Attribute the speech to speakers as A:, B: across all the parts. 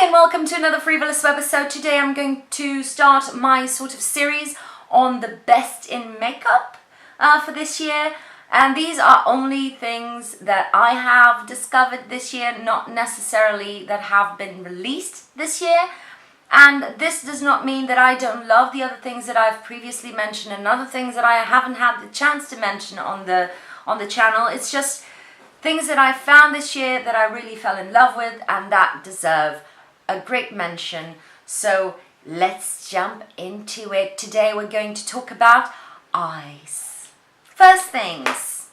A: and welcome to another free.volous episode. Today I'm going to start my sort of series on the best in makeup for this year. And these are only things that I have discovered this year, not necessarily that have been released this year. And this does not mean that I don't love the other things that I've previously mentioned and other things that I haven't had the chance to mention on the channel. It's just things that I found this year that I really fell in love with and that deserve a great mention. So let's jump into it. Today we're going to talk about eyes. First things,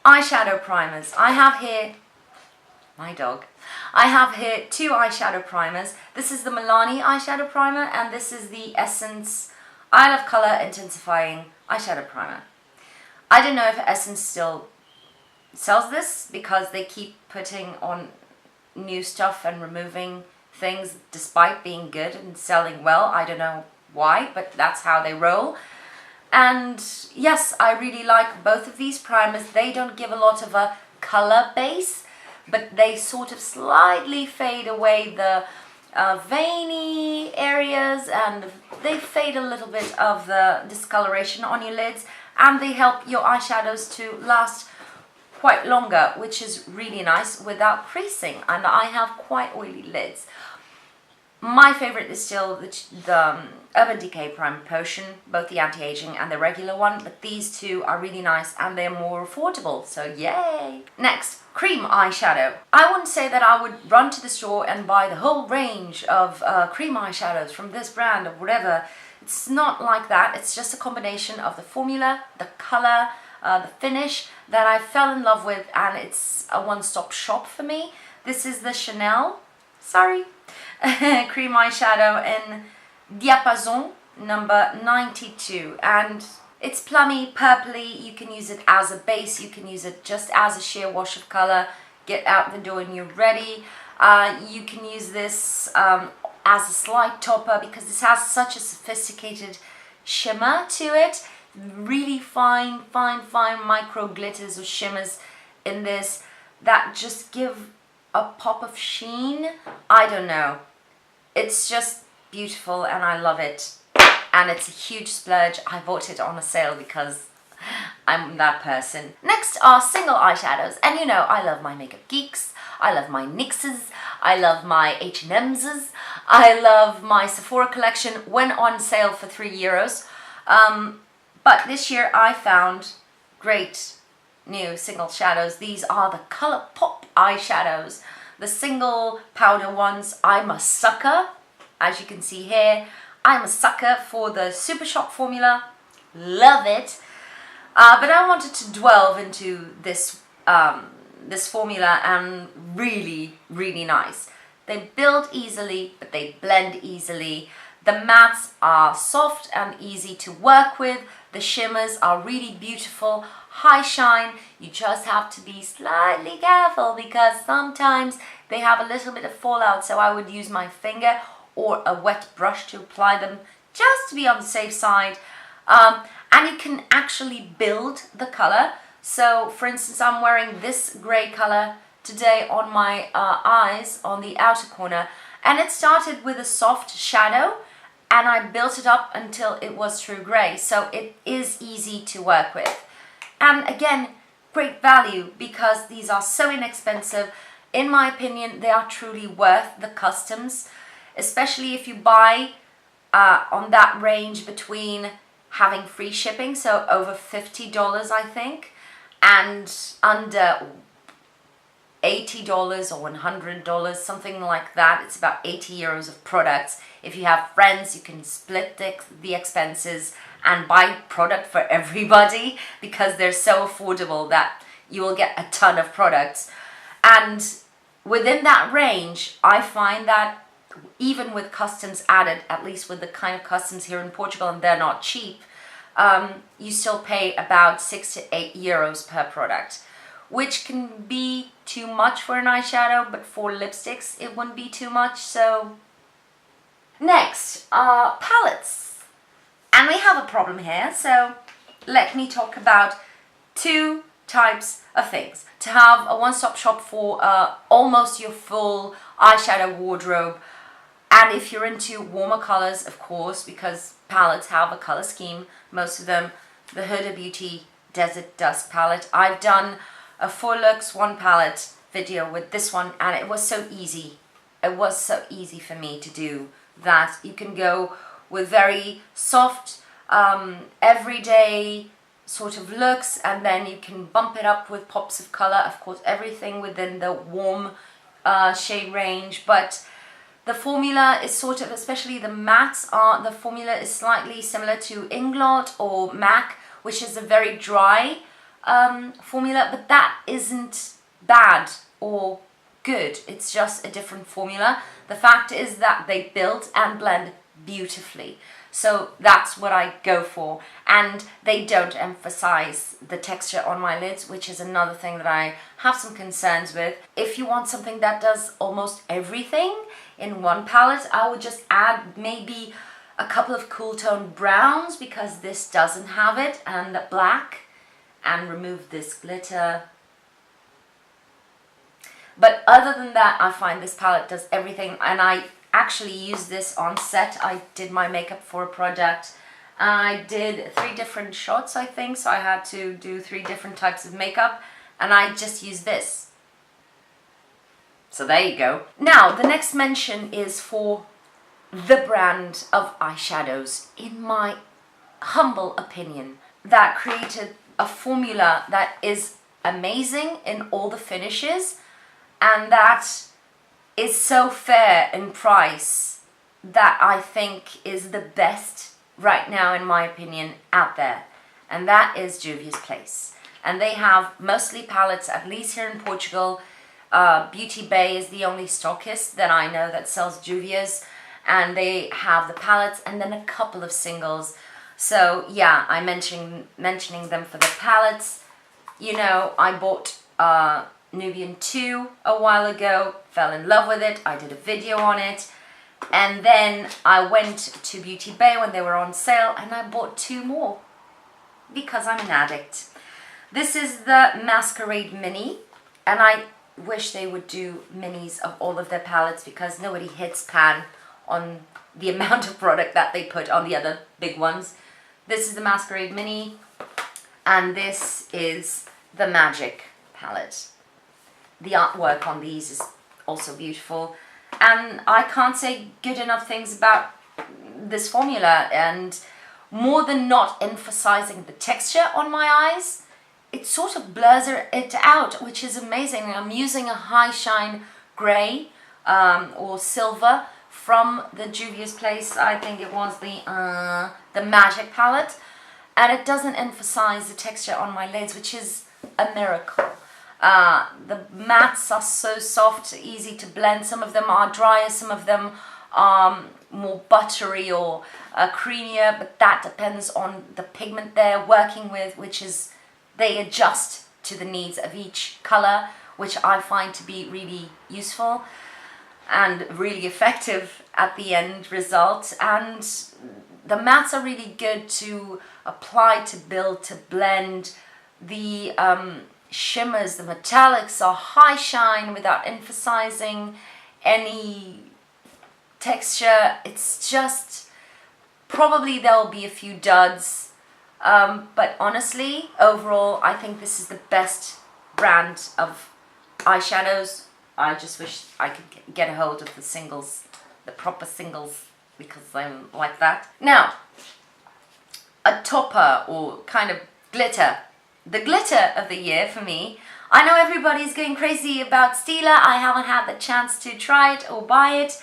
A: eyeshadow primers. I have here, my dog, I have here two eyeshadow primers. This is the Milani eyeshadow primer and this is the Essence I Love Color Intensifying eyeshadow primer. I don't know if Essence still sells this because they keep putting on new stuff and removing things despite being good and selling well. I don't know why, but that's how they roll. And yes, I really like both of these primers. They don't give a lot of a color base, but they sort of slightly fade away the veiny areas and they fade a little bit of the discoloration on your lids, and they help your eyeshadows to last quite longer, which is really nice without creasing, and I have quite oily lids. My favorite is still the Urban Decay Primer Potion, both the anti-aging and the regular one, but these two are really nice and they're more affordable, so yay! Next, cream eyeshadow. I wouldn't say that I would run to the store and buy the whole range of cream eyeshadows from this brand or whatever. It's not like that. It's just a combination of the formula, the color, the finish that I fell in love with, and it's a one-stop shop for me. This is the Chanel, cream eyeshadow in Diapason number 92, and it's plummy, purpley. You can use it as a base, you can use it just as a sheer wash of color, get out the door and you're ready. You can use this as a slight topper because this has such a sophisticated shimmer to it. Really fine micro glitters or shimmers in this that just give a pop of sheen. I don't know. It's just beautiful and I love it. And it's a huge splurge. I bought it on a sale because I'm that person. Next are single eyeshadows. And you know, I love my Makeup Geeks. I love my NYXs. I love my H&M's. I love my Sephora collection when on sale for €3. But this year I found great new single shadows. These are the ColourPop eyeshadows. The single powder ones. I'm a sucker, as you can see here. I'm a sucker for the Super Shock formula. Love it. But I wanted to delve into this, this formula, and really nice. They build easily, but they blend easily. The mattes are soft and easy to work with. The shimmers are really beautiful, high shine. You just have to be slightly careful because sometimes they have a little bit of fallout, so I would use my finger or a wet brush to apply them just to be on the safe side. And you can actually build the color. So for instance, I'm wearing this gray color today on my eyes on the outer corner, and it started with a soft shadow and I built it up until it was true gray, so it is easy to work with. And again, great value because these are so inexpensive. In my opinion, they are truly worth the customs, especially if you buy on that range between having free shipping, so over $50 I think, and under $80 or $100, something like that. It's about €80 of products. If you have friends, you can split the expenses and buy product for everybody because they're so affordable that you will get a ton of products. And within that range, I find that even with customs added, at least with the kind of customs here in Portugal, and they're not cheap, you still pay about €6 to €8 per product, which can be too much for an eyeshadow, but for lipsticks it wouldn't be too much. So next are palettes, and we have a problem here, so let me talk about two types of things. To have a one-stop shop for almost your full eyeshadow wardrobe. And if you're into warmer colors, of course, because palettes have a color scheme, most of them, the Huda Beauty Desert Dusk palette. I've done a 4Lux one palette video with this one, and it was so easy. It was so easy for me to do that. You can go with very soft, everyday sort of looks, and then you can bump it up with pops of color. Of course, everything within the warm shade range, but the formula is sort of, especially the mattes, the formula is slightly similar to Inglot or MAC, which is a very dry formula, but that isn't bad or good. It's just a different formula. The fact is that they build and blend beautifully. So that's what I go for. And they don't emphasize the texture on my lids, which is another thing that I have some concerns with. If you want something that does almost everything in one palette, I would just add maybe a couple of cool tone browns, because this doesn't have it, and the black, and remove this glitter. But other than that, I find this palette does everything, and I actually use this on set. I did my makeup for a project. I did 3 different shots, I think, so I had to do 3 different types of makeup, and I just used this. So there you go. Now, the next mention is for the brand of eyeshadows, in my humble opinion, that created a formula that is amazing in all the finishes, and that is so fair in price, that I think is the best right now, in my opinion, out there. And that is Julius Place. And they have mostly palettes, at least here in Portugal. Beauty Bay is the only stockist that I know that sells Julius. And they have the palettes and then a couple of singles. So yeah, I'm mentioning them for the palettes. You know, I bought Nubian 2 a while ago, fell in love with it, I did a video on it, and then I went to Beauty Bay when they were on sale, and I bought 2 more, because I'm an addict. This is the Masquerade Mini, and I wish they would do minis of all of their palettes, because nobody hits pan on the amount of product that they put on the other big ones. This is the Masquerade Mini, and this is the Magic palette. The artwork on these is also beautiful, and I can't say good enough things about this formula. And more than not emphasizing the texture on my eyes, it sort of blurs it out, which is amazing. I'm using a high shine grey or silver from the Julius Place, I think it was the Magic palette, and it doesn't emphasize the texture on my lids, which is a miracle. The mattes are so soft, easy to blend. Some of them are drier, some of them are more buttery or creamier, but that depends on the pigment they're working with, which is, they adjust to the needs of each color, which I find to be really useful and really effective at the end result. And the mattes are really good to apply, to build, to blend. The shimmers, the metallics are high shine without emphasizing any texture. It's just, probably there'll be a few duds, but honestly, overall, I think this is the best brand of eyeshadows. I just wish I could get a hold of the singles, the proper singles, because I'm like that. Now, a topper or kind of glitter. The glitter of the year for me. I know everybody's going crazy about Stila. I haven't had the chance to try it or buy it,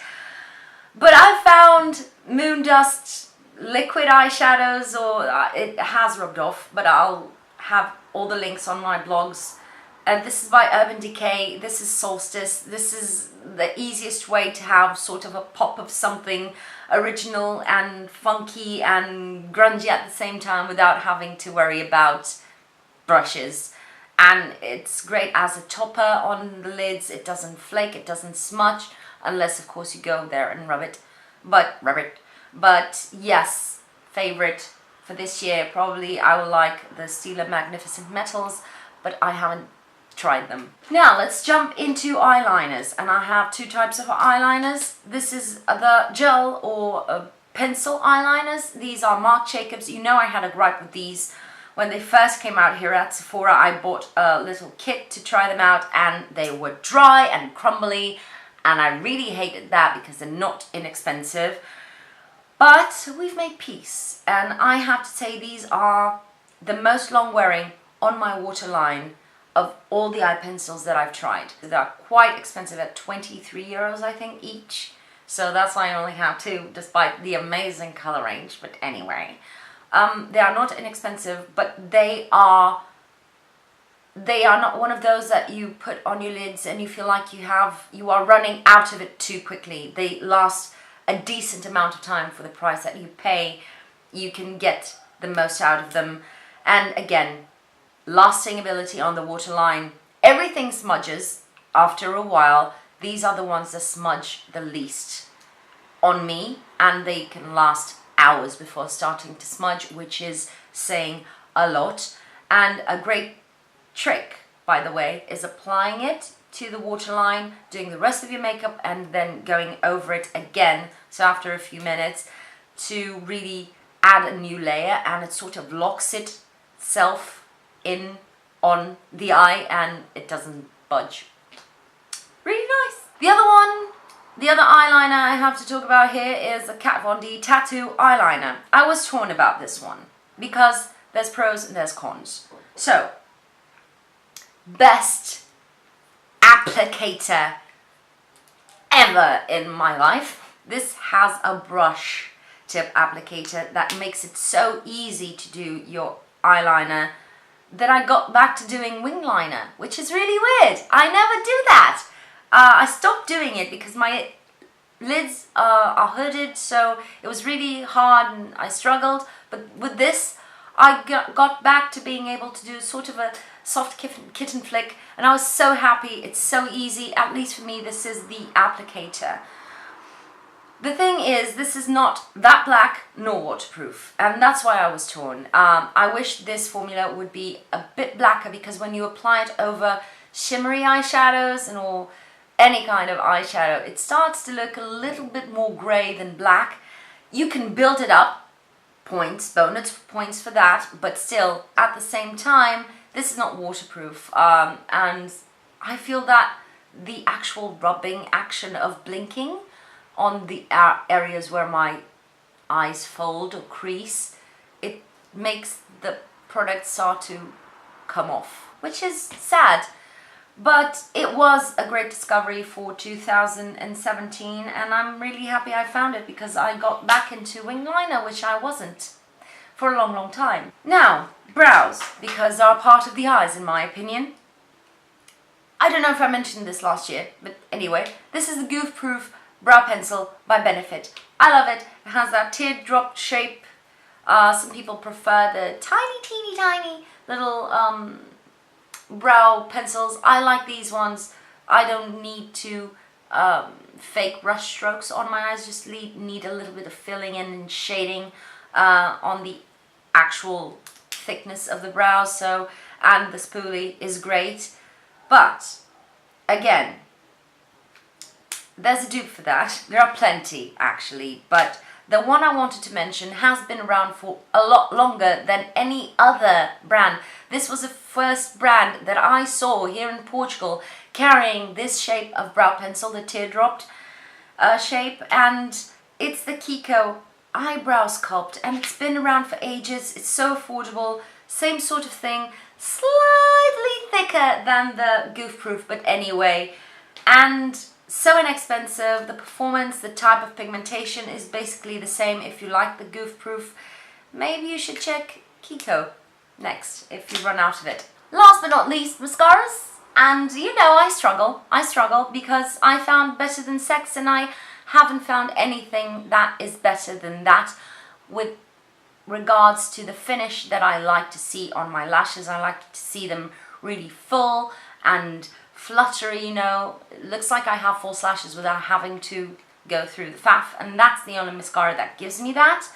A: but I found Moondust liquid eyeshadows, or it has rubbed off, but I'll have all the links on my blogs. And this is by Urban Decay. This is Solstice. This is the easiest way to have sort of a pop of something original and funky and grungy at the same time, without having to worry about brushes. And it's great as a topper on the lids. It doesn't flake, it doesn't smudge, unless of course you go there and rub it. But yes, favorite for this year, probably I will like the Stila Magnificent Metals, but I haven't tried them. Now let's jump into eyeliners, and I have two types of eyeliners. This is the gel or pencil eyeliners. These are Marc Jacobs. You know I had a gripe with these when they first came out here at Sephora. I bought a little kit to try them out, and they were dry and crumbly, and I really hated that because they're not inexpensive. But we've made peace, and I have to say these are the most long wearing on my waterline of all the eye pencils that I've tried. They're quite expensive at 23 euros I think each, so that's why I only have two despite the amazing color range. But anyway, they are not inexpensive, but they are not one of those that you put on your lids and you feel like you are running out of it too quickly. They last a decent amount of time for the price that you pay. You can get the most out of them, and again, lasting ability on the waterline. Everything smudges after a while. These are the ones that smudge the least on me, and they can last hours before starting to smudge, which is saying a lot. And a great trick, by the way, is applying it to the waterline, doing the rest of your makeup, and then going over it again, so after a few minutes, to really add a new layer, and it sort of locks itself in on the eye and it doesn't budge. Really nice. The other eyeliner I have to talk about here is the Kat Von D Tattoo Eyeliner. I was torn about this one because there's pros and there's cons. So, best applicator ever in my life. This has a brush tip applicator that makes it so easy to do your eyeliner that I got back to doing wing liner, which is really weird. I never do that. I stopped doing it because my lids are hooded, so it was really hard and I struggled. But with this, I got back to being able to do sort of a soft kitten flick, and I was so happy. It's so easy. At least for me, this is the applicator. The thing is, this is not that black nor waterproof, and that's why I was torn. I wish this formula would be a bit blacker, because when you apply it over shimmery eyeshadows or any kind of eyeshadow, it starts to look a little bit more grey than black. You can build it up, bonus points for that, but still, at the same time, this is not waterproof, and I feel that the actual rubbing action of blinking on the areas where my eyes fold or crease, it makes the product start to come off, which is sad. But it was a great discovery for 2017, and I'm really happy I found it, because I got back into wing liner, which I wasn't for a long, long time. Now, brows, because they're part of the eyes in my opinion. I don't know if I mentioned this last year, but anyway, this is the Goof Proof Brow Pencil by Benefit. I love it. It has that teardrop shape. Some people prefer the teeny tiny little brow pencils. I like these ones. I don't need to fake brush strokes on my eyes. Just need a little bit of filling in and shading on the actual thickness of the brows. So, and the spoolie is great. But again, there's a dupe for that. There are plenty actually, but the one I wanted to mention has been around for a lot longer than any other brand. This was the first brand that I saw here in Portugal carrying this shape of brow pencil, the teardrop shape, and it's the Kiko Eyebrow Sculpt, and it's been around for ages. It's so affordable, same sort of thing, slightly thicker than the Goof Proof, but anyway, and so inexpensive. The performance, the type of pigmentation is basically the same. If you like the Goof Proof, maybe you should check Kiko next if you run out of it. Last but not least, mascaras. And you know I struggle because I found Better Than Sex, and I haven't found anything that is better than that with regards to the finish that I like to see on my lashes. I like to see them really full and fluttery, you know. It looks like I have false lashes without having to go through the faff, and that's the only mascara that gives me that.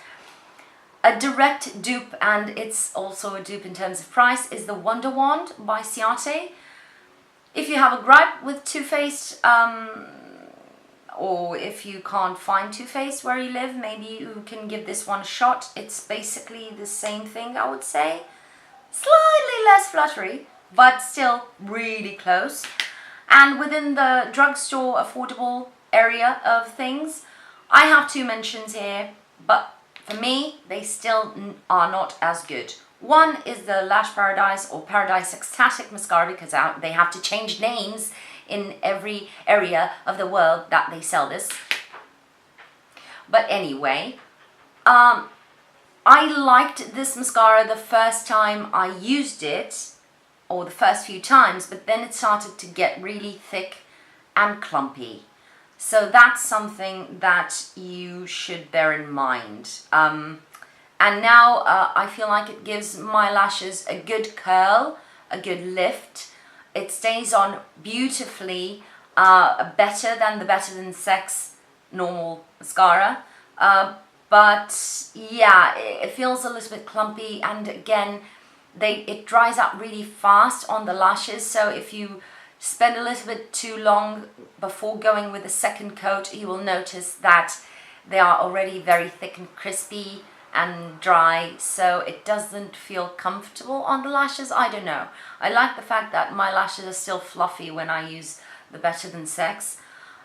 A: A direct dupe, and it's also a dupe in terms of price, is the Wonder Wand by Ciate. If you have a gripe with Too Faced, or if you can't find Too Faced where you live, maybe you can give this one a shot. It's basically the same thing, I would say. Slightly less fluttery, but still really close. And within the drugstore affordable area of things, I have two mentions here, but for me, they still are not as good. One is the Lush Paradise or Paradise Extatic mascara, because they have to change names in every area of the world that they sell this. But anyway, I liked this mascara the first time I used it, or the first few times, but then it started to get really thick and clumpy. So that's something that you should bear in mind. And now I feel like it gives my lashes a good curl, a good lift. It stays on beautifully, better than the Better Than Sex normal mascara. But yeah, it feels a little bit clumpy, and again, it dries out really fast on the lashes. So if you spend a little bit too long before going with the second coat, you will notice that they are already very thick and crispy and dry, so it doesn't feel comfortable on the lashes. I don't know. I like the fact that my lashes are still fluffy when I use the Better Than Sex.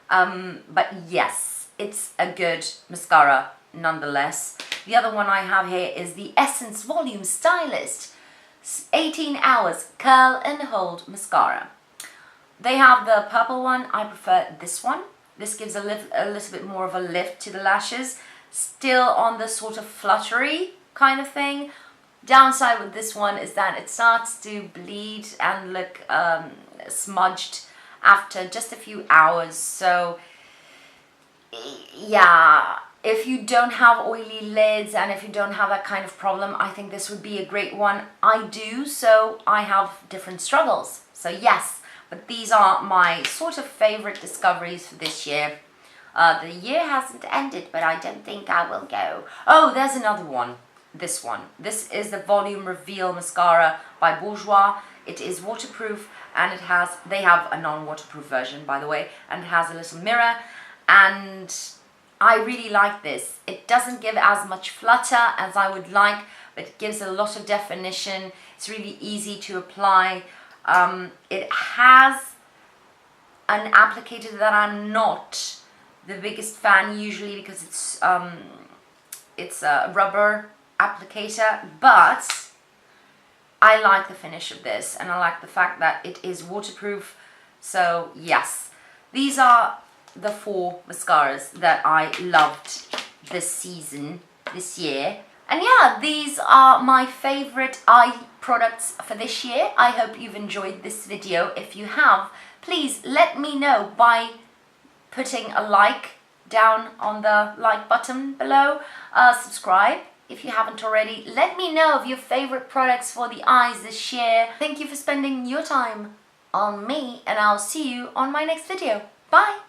A: But yes, it's a good mascara nonetheless. The other one I have here is the Essence Volume Stylist 18 Hours Curl and Hold Mascara. They have the purple one. I prefer this one. This gives a little bit more of a lift to the lashes. Still on the sort of fluttery kind of thing. Downside with this one is that it starts to bleed and look smudged after just a few hours. So yeah, if you don't have oily lids and if you don't have that kind of problem, I think this would be a great one. I do, so I have different struggles. So yes, but these are my sort of favorite discoveries for this year. The year hasn't ended, but I don't think I will go. Oh, there's another one. This one. This is the Volume Reveal Mascara by Bourjois. It is waterproof, and they have a non-waterproof version, by the way, and it has a little mirror, and I really like this. It doesn't give as much flutter as I would like, but it gives a lot of definition. It's really easy to apply. It has an applicator that I'm not the biggest fan usually, because it's a rubber applicator, but I like the finish of this, and I like the fact that it is waterproof. So yes, these are the 4 mascaras that I loved this season, this year. And yeah, these are my favorite eye products for this year. I hope you've enjoyed this video. If you have, please let me know by putting a like down on the like button below. Subscribe if you haven't already. Let me know of your favorite products for the eyes this year. Thank you for spending your time on me, and I'll see you on my next video. Bye!